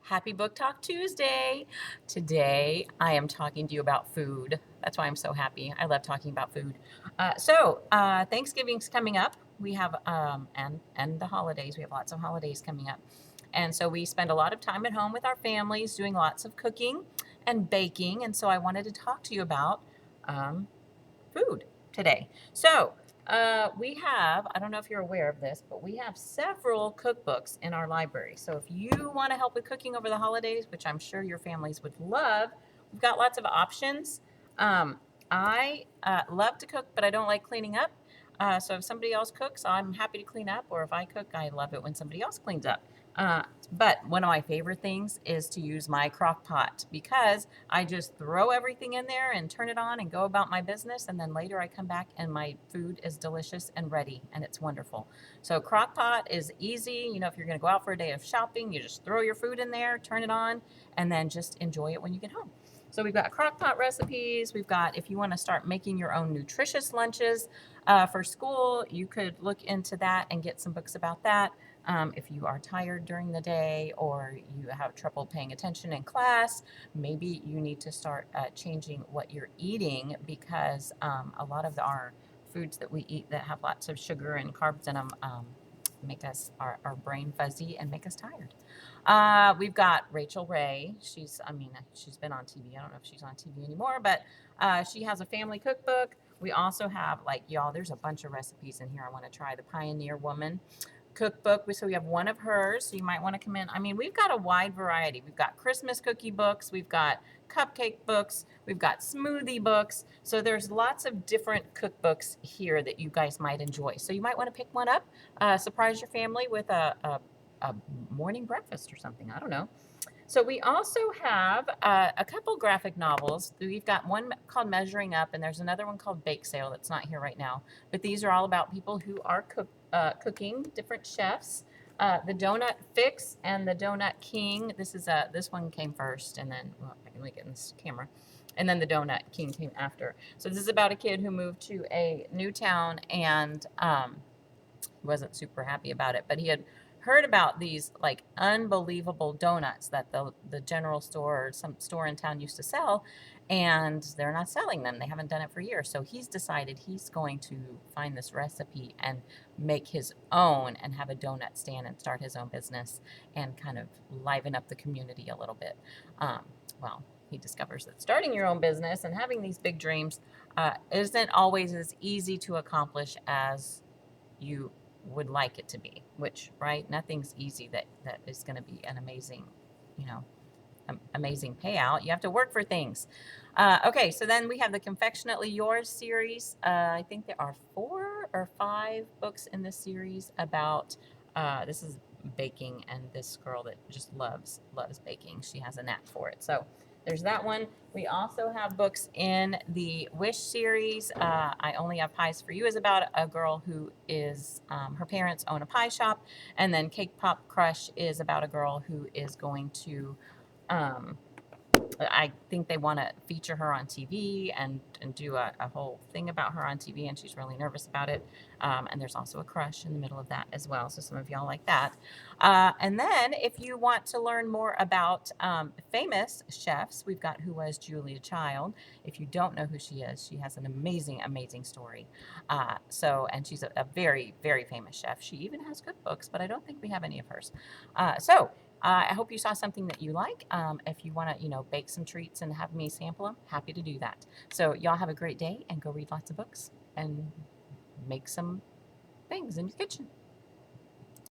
Happy Book Talk Tuesday. Today I am talking to you about food. That's why I'm so happy. I love talking about food. Thanksgiving's coming up. We have and the holidays. We have lots of holidays coming up. And so we spend a lot of time at home with our families doing lots of cooking and baking. And so I wanted to talk to you about um, food today. We have, I don't know if you're aware of this, but we have several cookbooks in our library. So if you want to help with cooking over the holidays, which I'm sure your families would love, we've got lots of options. I love to cook, but I don't like cleaning up. So if somebody else cooks, I'm happy to clean up, or if I cook, I love it when somebody else cleans up. Uh, but one of my favorite things is to use my crock pot because I just throw everything in there and turn it on and go about my business. And then later I come back and my food is delicious and ready and it's wonderful. So crock pot is easy. You know, if you're going to go out for a day of shopping, you just throw your food in there, turn it on, and then just enjoy it when you get home. So we've got crock pot recipes. We've got, if you want to start making your own nutritious lunches for school, you could look into that and get some books about that. If you are tired during the day or you have trouble paying attention in class, maybe you need to start changing what you're eating because a lot of our foods that we eat that have lots of sugar and carbs in them make us our brain fuzzy and make us tired. We've got Rachel Ray. She's been on TV. I don't know if she's on TV anymore, but she has a family cookbook. We also have, like, y'all, there's a bunch of recipes in here. I want to try the Pioneer Woman cookbook. So we have one of hers. So you might want to come in. I mean, we've got a wide variety. We've got Christmas cookie books. We've got cupcake books. We've got smoothie books. So there's lots of different cookbooks here that you guys might enjoy. So you might want to pick one up, surprise your family with a morning breakfast or something. I don't know. So we also have a couple graphic novels. We've got one called Measuring Up, and there's another one called Bake Sale that's not here right now. But these are all about people who are cooking, different chefs. The Donut Fix and the Donut King. This one came first, and then I can look in this camera. And then the Donut King came after. So this is about a kid who moved to a new town and wasn't super happy about it, but he had heard about these like unbelievable donuts that the general store or some store in town used to sell, and they're not selling them. They haven't done it for years. So he's decided he's going to find this recipe and make his own and have a donut stand and start his own business and kind of liven up the community a little bit. Um, well, he discovers that starting your own business and having these big dreams isn't always as easy to accomplish as you would like it to be, which, right, nothing's easy that is going to be an amazing, you know, amazing payout. You have to work for things. Okay, so then we have the Confectionately Yours series. I think there are 4 or 5 books in this series about this is baking, and this girl that just loves baking. She has a knack for it. So there's that one. We also have books in the Wish series. I Only Have Pies for You is about a girl who is, her parents own a pie shop. And then Cake Pop Crush is about a girl who is going to, um, I think they want to feature her on TV and do a whole thing about her on TV, and she's really nervous about it. And there's also a crush in the middle of that as well. So some of y'all like that. And then if you want to learn more about famous chefs, we've got Who Was Julia Child. If you don't know who she is, she has an amazing, amazing story. And she's a very, very famous chef. She even has cookbooks, but I don't think we have any of hers. I hope you saw something that you like. If you want to, bake some treats and have me sample them, happy to do that. So y'all have a great day and go read lots of books and make some things in your kitchen.